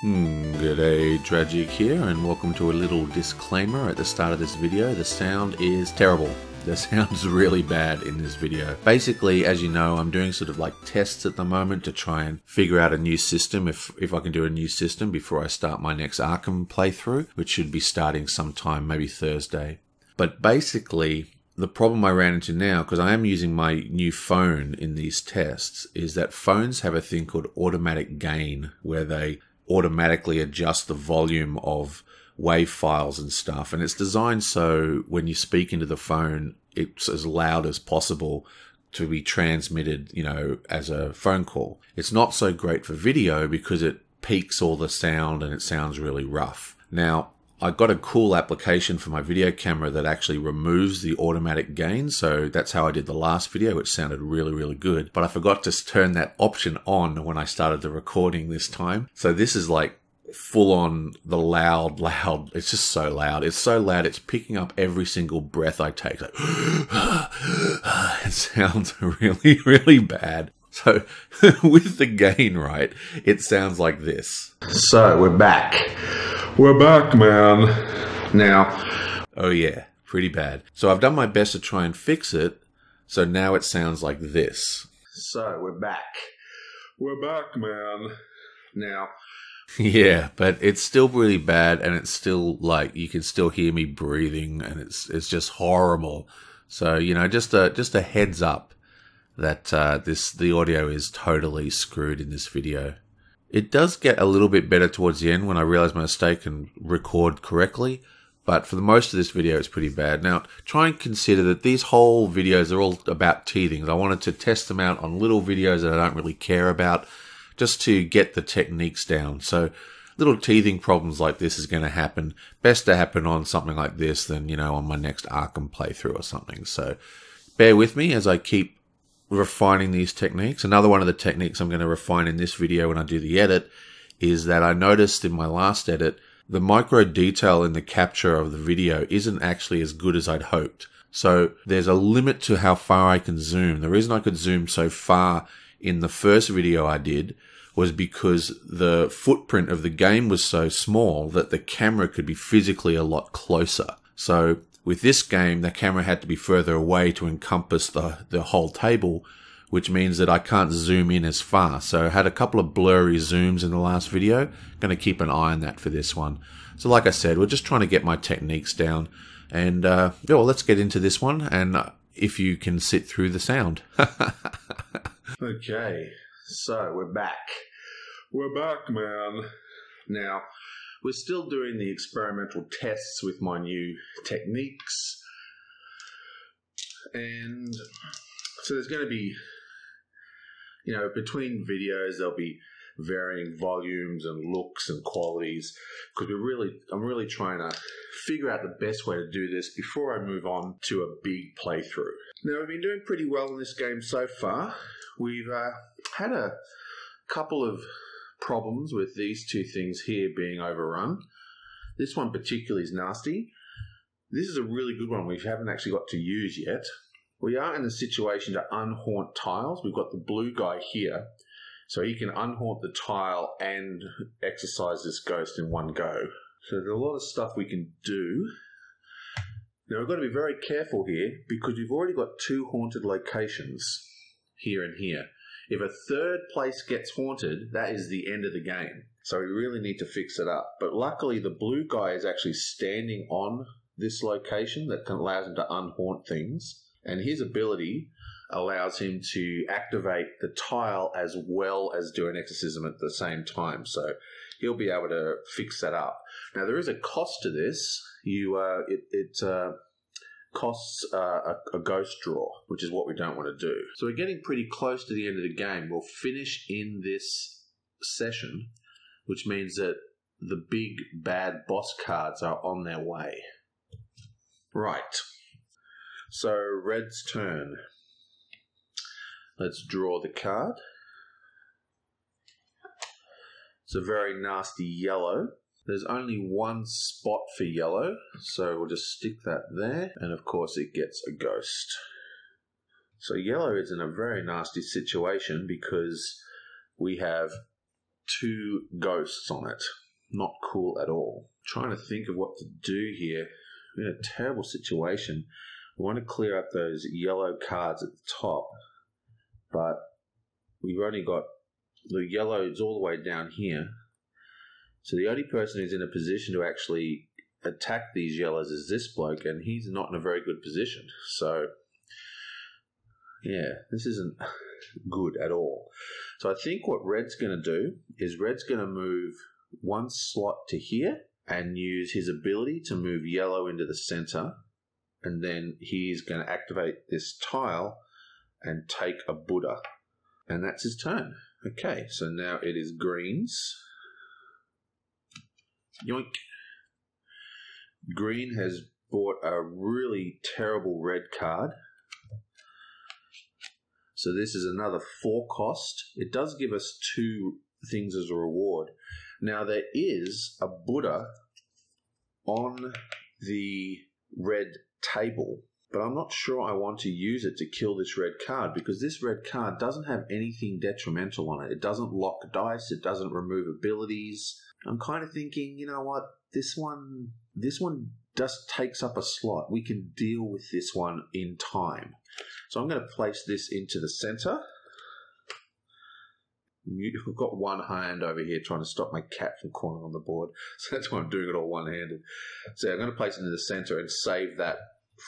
G'day, Tragic here, and welcome to a little disclaimer at the start of this video. The sound is terrible. The sound's really bad in this video. Basically, as you know, I'm doing sort of like tests at the moment to try and figure out a new system, if I can do a new system before I start my next Arkham playthrough, which should be starting sometime, maybe Thursday. But basically, the problem I ran into now, because I am using my new phone in these tests, is that phones have a thing called automatic gain, where they automatically adjust the volume of wave files and stuff. And it's designed so when you speak into the phone, it's as loud as possible to be transmitted, as a phone call. It's not so great for video because it peaks all the sound and it sounds really rough. Now, I got a cool application for my video camera that actually removes the automatic gain. So that's how I did the last video, which sounded really, really good. But I forgot to turn that option on when I started the recording this time. So this is like full on the loud. It's just so loud. It's so loud. It's picking up every single breath I take. Like, it sounds really, really bad. So with the gain right, it sounds like this. So we're back. We're back, man. Now, oh yeah, pretty bad. So I've done my best to try and fix it. So now it sounds like this. So we're back. We're back, man. Now, yeah, but it's still really bad, and it's still like you can still hear me breathing, and it's just horrible. So just a heads up that the audio is totally screwed in this video. It does get a little bit better towards the end when I realize my mistake and record correctly, but for the most of this video it's pretty bad. Now, try and consider that these whole videos are all about teethings. I wanted to test them out on little videos that I don't really care about, just to get the techniques down. So little teething problems like this is going to happen. Best to happen on something like this than, on my next Arkham playthrough or something. So bear with me as I keep refining these techniques. Another one of the techniques I'm going to refine in this video when I do the edit is that I noticed in my last edit, the micro detail in the capture of the video isn't actually as good as I'd hoped. So there's a limit to how far I can zoom. The reason I could zoom so far in the first video I did was because the footprint of the game was so small that the camera could be physically a lot closer. So with this game, the camera had to be further away to encompass the whole table, which means that I can't zoom in as far. So I had a couple of blurry zooms in the last video. Going to keep an eye on that for this one. So like I said, we're just trying to get my techniques down. And let's get into this one. And if you can sit through the sound. Okay, so we're back. We're back, man. Now, we're still doing the experimental tests with my new techniques. And so there's going to be, between videos, there'll be varying volumes and looks and qualities, because I'm really trying to figure out the best way to do this before I move on to a big playthrough. Now, we've been doing pretty well in this game so far. We've had a couple of problems with these two things here being overrun. This one particularly is nasty. This is a really good one we haven't actually got to use yet. We are in a situation to unhaunt tiles. We've got the blue guy here, so he can unhaunt the tile and exercise this ghost in one go. So there's a lot of stuff we can do. Now we've got to be very careful here because we've already got two haunted locations here and here. If a third place gets haunted, that is the end of the game. So we really need to fix it up. But luckily, the blue guy is actually standing on this location that allows him to unhaunt things. And his ability allows him to activate the tile as well as do an exorcism at the same time. So he'll be able to fix that up. Now, there is a cost to this. It costs a ghost draw, which is what we don't want to do. So we're getting pretty close to the end of the game. We'll finish in this session, which means that the big bad boss cards are on their way. Right. So red's turn. Let's draw the card. It's a very nasty yellow. There's only one spot for yellow, so we'll just stick that there, and of course it gets a ghost. So yellow is in a very nasty situation because we have 2 ghosts on it. Not cool at all. Trying to think of what to do here. We're in a terrible situation. We want to clear up those yellow cards at the top, but we've only got the yellows all the way down here. So the only person who's in a position to actually attack these yellows is this bloke, and he's not in a very good position. So, yeah, this isn't good at all. So I think what red's going to do is red's going to move 1 slot to here and use his ability to move yellow into the center, and then he's going to activate this tile and take a Buddha. And that's his turn. Okay, so now it is greens. Yoink. Green has bought a really terrible red card. So this is another 4 cost. It does give us 2 things as a reward. Now there is a Buddha on the red table, but I'm not sure I want to use it to kill this red card, because this red card doesn't have anything detrimental on it. It doesn't lock dice. It doesn't remove abilities. I'm kind of thinking, you know what, this one just takes up a slot. We can deal with this one in time. So I'm going to place this into the center. I've got one hand over here trying to stop my cat from crawling on the board. So that's why I'm doing it all one-handed. So I'm going to place it into the center and save that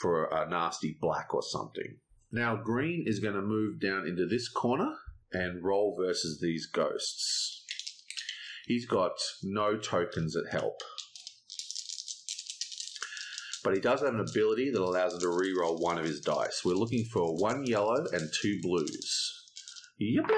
for a nasty black or something. Now green is going to move down into this corner and roll versus these ghosts. He's got no tokens that help, but he does have an ability that allows him to re-roll 1 of his dice. We're looking for 1 yellow and 2 blues. Yabam!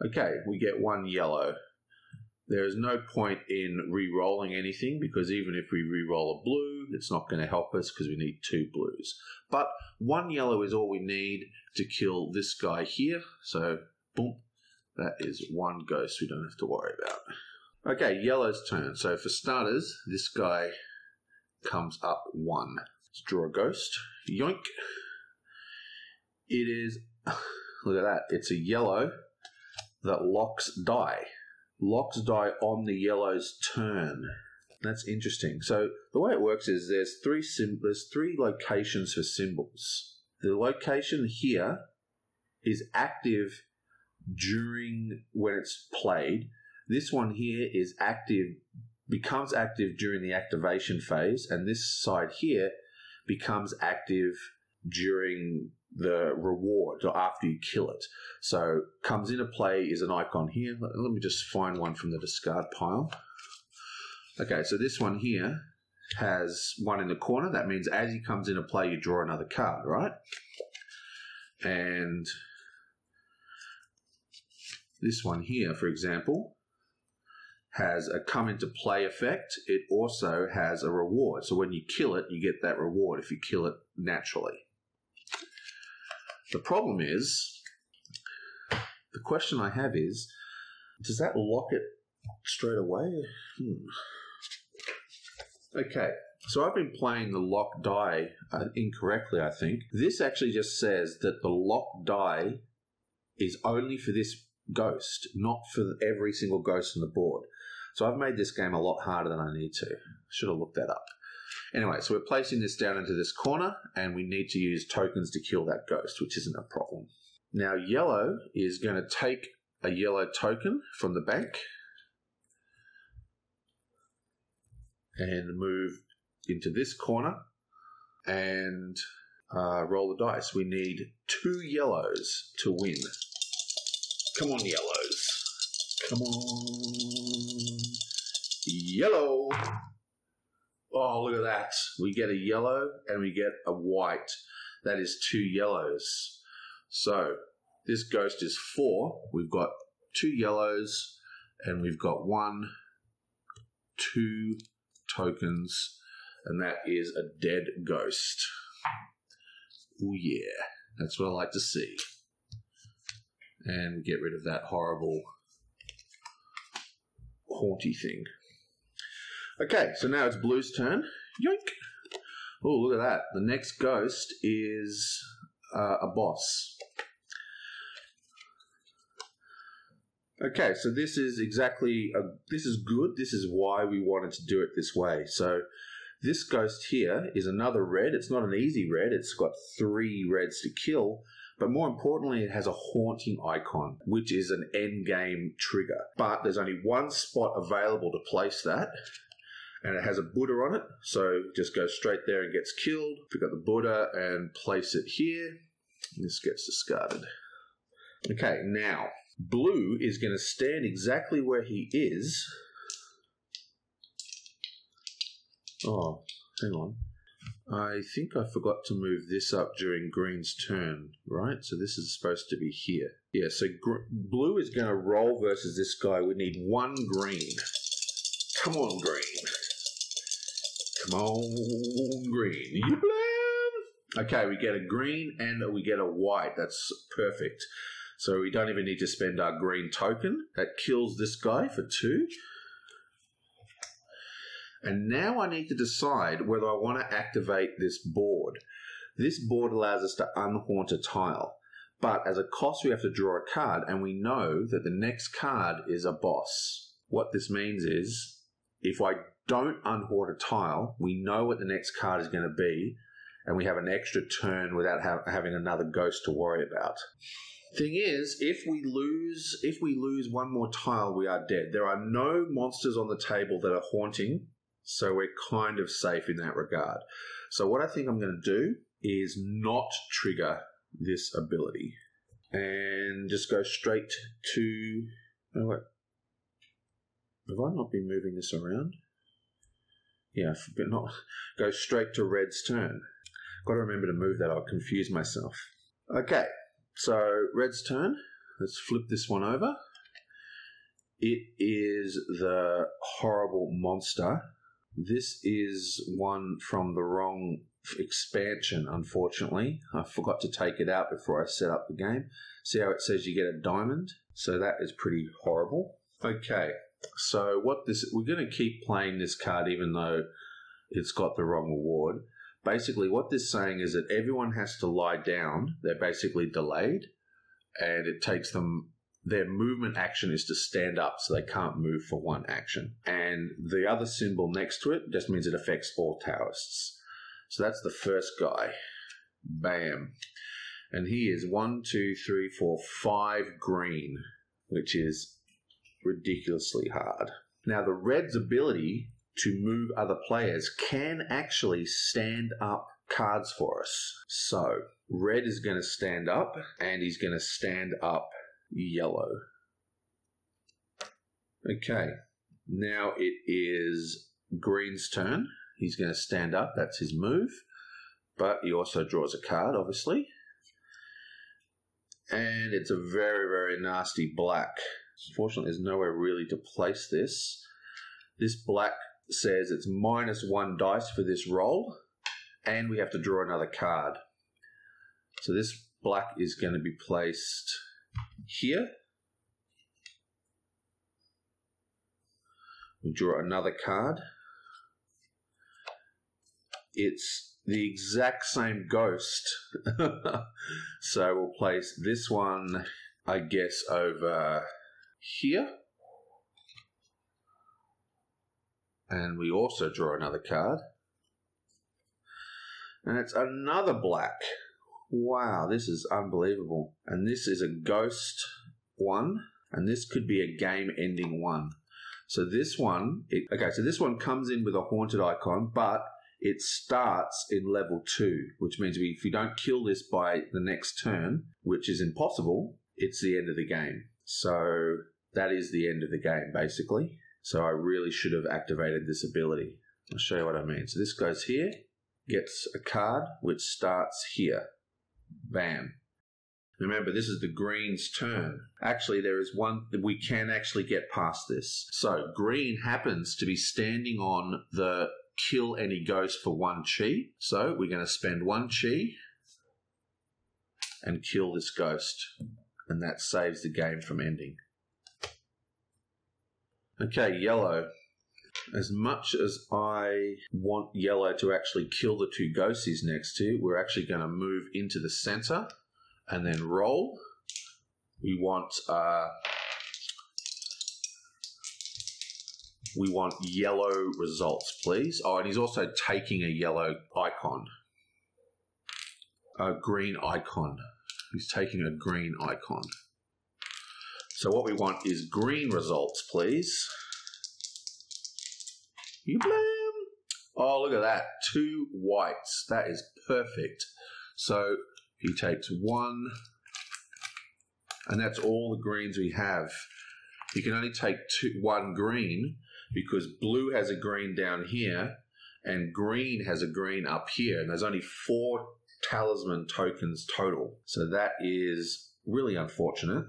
Okay, we get 1 yellow. There is no point in re-rolling anything, because even if we re-roll a blue, it's not going to help us because we need 2 blues. But 1 yellow is all we need to kill this guy here. So, boom. That is 1 ghost we don't have to worry about. Okay, yellow's turn. So for starters, this guy comes up 1. Let's draw a ghost. Yoink. It is, look at that, it's a yellow that locks die. Locks die on the yellow's turn. That's interesting. So the way it works is there's 3 locations for symbols. The location here is active during when it's played. This one here is active, becomes active during the activation phase, and this side here becomes active during the reward or after you kill it. So comes into play is an icon here. Let me just find one from the discard pile. Okay, so this one here has 1 in the corner. That means as he comes into play, you draw another card, right? And this one here, for example, has a come into play effect. It also has a reward. So when you kill it, you get that reward if you kill it naturally. The problem is, the question I have is, does that lock it straight away? Okay, so I've been playing the lock die incorrectly, I think. This actually just says that the lock die is only for this ghost, not for every single ghost on the board. So I've made this game a lot harder than I need to. Should have looked that up. Anyway, so we're placing this down into this corner, and we need to use tokens to kill that ghost, which isn't a problem. Now yellow is going to take a yellow token from the bank and move into this corner and roll the dice. We need 2 yellows to win. Come on, yellows. Come on. Yellow. Oh, look at that. We get a yellow and we get a white. That is 2 yellows. So this ghost is 4. We've got 2 yellows and we've got 1, 2 tokens, and that is a dead ghost. Oh yeah, that's what I like to see. And get rid of that horrible haunty thing. Okay, so now it's blue's turn. Yoink! Oh, look at that. The next ghost is a boss. Okay, so this is exactly, this is good. This is why we wanted to do it this way. So this ghost here is another red. It's not an easy red. It's got 3 reds to kill. But more importantly, it has a haunting icon, which is an end game trigger. But there's only one spot available to place that. And it has a Buddha on it. So just go straight there and gets killed. Pick up the Buddha and place it here. This gets discarded. Okay, now, blue is going to stand exactly where he is. Oh, hang on. I think I forgot to move this up during green's turn, right? So this is supposed to be here. Yeah, so blue is going to roll versus this guy. We need 1 green. Come on, green. Come on, green. Yiblam! Okay, we get a green and we get a white. That's perfect. So we don't even need to spend our green token. That kills this guy for 2. And now I need to decide whether I want to activate this board. This board allows us to unhaunt a tile. But as a cost, we have to draw a card, and we know that the next card is a boss. What this means is, if I don't unhaunt a tile, we know what the next card is going to be, and we have an extra turn without having another ghost to worry about. Thing is, if we lose 1 more tile, we are dead. There are no monsters on the table that are haunting, so we're kind of safe in that regard. So what I think I'm going to do is not trigger this ability and just go straight to... Oh, wait. Have I not been moving this around? Yeah, but not go straight to red's turn. Got to remember to move that. I'll confuse myself. Okay, so red's turn. Let's flip this one over. It is the horrible monster. This is one from the wrong expansion, unfortunately. I forgot to take it out before I set up the game. See how it says you get a diamond? So that is pretty horrible. Okay, so we're going to keep playing this card even though it's got the wrong reward. Basically, what this is saying is that everyone has to lie down. They're basically delayed, and it takes them... Their movement action is to stand up, so they can't move for 1 action. And the other symbol next to it just means it affects all Taoists. So that's the first guy. Bam. And he is 1, 2, 3, 4, 5 green, which is ridiculously hard. Now, the red's ability to move other players can actually stand up cards for us. So, red is going to stand up, and he's going to stand up yellow. Okay, now it is green's turn. He's going to stand up. That's his move. But he also draws a card, obviously. And it's a very, very nasty black. Unfortunately, there's nowhere really to place this. This black says it's -1 dice for this roll. And we have to draw another card. So this black is going to be placed... here. We draw another card. It's the exact same ghost. So we'll place this one, I guess, over here. And we also draw another card. And it's another black. Wow, this is unbelievable. And this is a ghost one, and this could be a game-ending one. So this one, so this one comes in with a haunted icon, but it starts in level 2, which means if you don't kill this by the next turn, which is impossible, it's the end of the game. So that is the end of the game, basically. So I really should have activated this ability. I'll show you what I mean. So this goes here, gets a card, which starts here. Bam. Remember, this is the green's turn. Actually, there is one that we can actually get past this. So green happens to be standing on the kill any ghost for 1 chi. So we're going to spend 1 chi and kill this ghost. And that saves the game from ending. Okay, yellow. As much as I want yellow to actually kill the 2 ghosts he's next to, we're actually going to move into the center and then roll. We want we want yellow results, please. Oh, and he's also taking a yellow icon. A green icon. He's taking a green icon. So what we want is green results, please. You blam. Oh, look at that. 2 whites. That is perfect. So he takes 1, and that's all the greens we have. You can only take 1 green because blue has a green down here and green has a green up here, and there's only 4 talisman tokens total. So that is really unfortunate.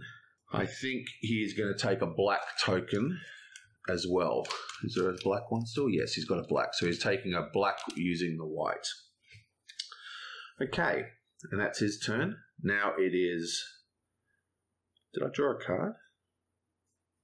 I think he's going to take a black token as well. Is there a black one still? Yes, he's got a black. So he's taking a black using the white. Okay, and that's his turn. Now it is... Did I draw a card?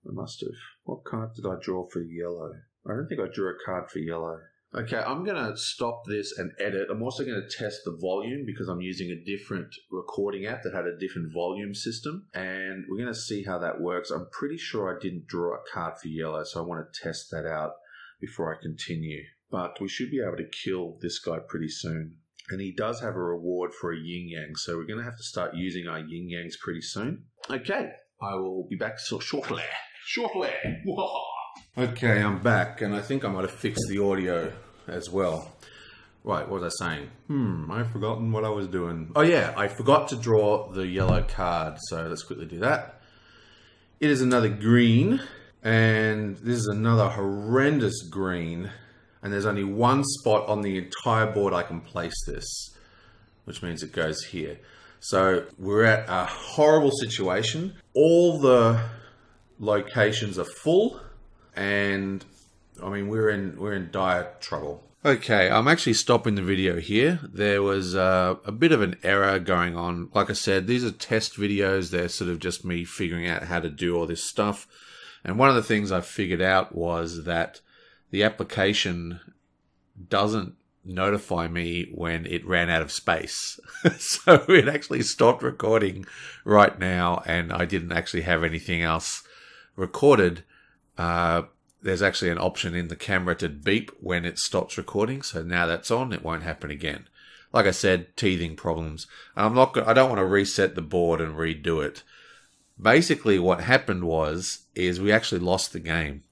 I must have. What card did I draw for yellow? I don't think I drew a card for yellow. Okay, I'm going to stop this and edit. I'm also going to test the volume because I'm using a different recording app that had a different volume system. And we're going to see how that works. I'm pretty sure I didn't draw a card for yellow, so I want to test that out before I continue. But we should be able to kill this guy pretty soon. And he does have a reward for a yin yang, so we're going to have to start using our yin yangs pretty soon. Okay, I will be back shortly. Shortly. Okay, I'm back, and I think I might have fixed the audio as well. Right, what was I saying? I've forgotten what I was doing. Oh yeah, I forgot to draw the yellow card, so let's quickly do that. It is another green, and this is another horrendous green, and there's only 1 spot on the entire board I can place this, which means it goes here. So we're at a horrible situation. All the locations are full, and I mean we're in dire trouble. Okay, I'm actually stopping the video here. There was a bit of an error going on. Like I said, these are test videos. They're sort of just me figuring out how to do all this stuff. And one of the things I figured out was that the application doesn't notify me when it ran out of space. So it actually stopped recording right now, and I didn't actually have anything else recorded. There's actually an option in the camera to beep when it stops recording, so now that's on, it won't happen again. Like I said, teething problems. I don't want to reset the board and redo it. Basically what happened is we actually lost the game.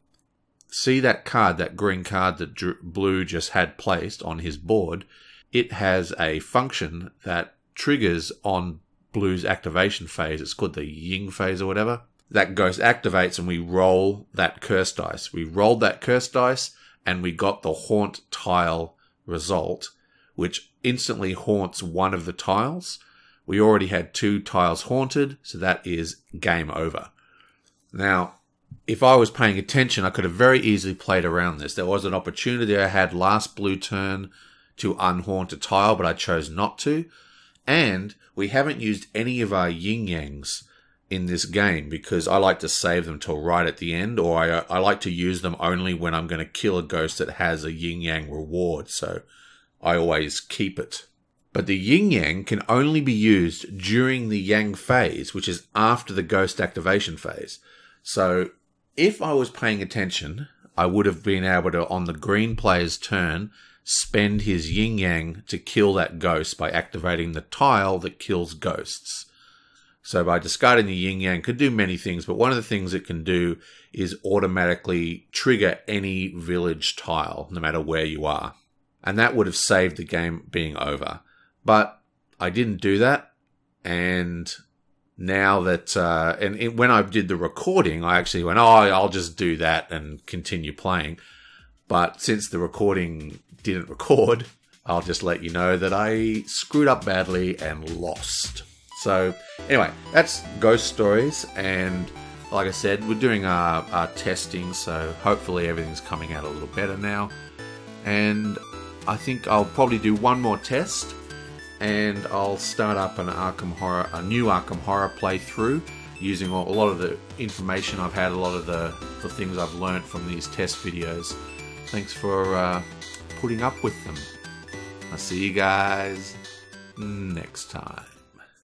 See that card, that green card that Blue just had placed on his board? It has a function that triggers on Blue's activation phase. It's called the Ying phase or whatever. That ghost activates and we roll that curse dice. We rolled that curse dice and we got the haunt tile result, which instantly haunts one of the tiles. We already had 2 tiles haunted, so that is game over. Now, if I was paying attention, I could have very easily played around this. There was an opportunity I had last blue turn to unhaunt a tile, but I chose not to. And we haven't used any of our yin yangs in this game because I like to save them till right at the end, or I like to use them only when I'm going to kill a ghost that has a yin yang reward, so I always keep it. But the yin yang can only be used during the yang phase, which is after the ghost activation phase. So if I was paying attention, I would have been able to, on the green player's turn, spend his yin yang to kill that ghost by activating the tile that kills ghosts. So by discarding the yin yang, could do many things, but one of the things it can do is automatically trigger any village tile, no matter where you are. And that would have saved the game being over. But I didn't do that, and now that, when I did the recording, I actually went, oh, I'll just do that and continue playing. But since the recording didn't record, I'll just let you know that I screwed up badly and lost. So anyway, that's Ghost Stories, and like I said, we're doing our testing, so hopefully everything's coming out a little better now. And I think I'll probably do one more test, and I'll start up a new Arkham Horror playthrough using a lot of the information I've had, a lot of the things I've learned from these test videos. Thanks for putting up with them. I'll see you guys next time.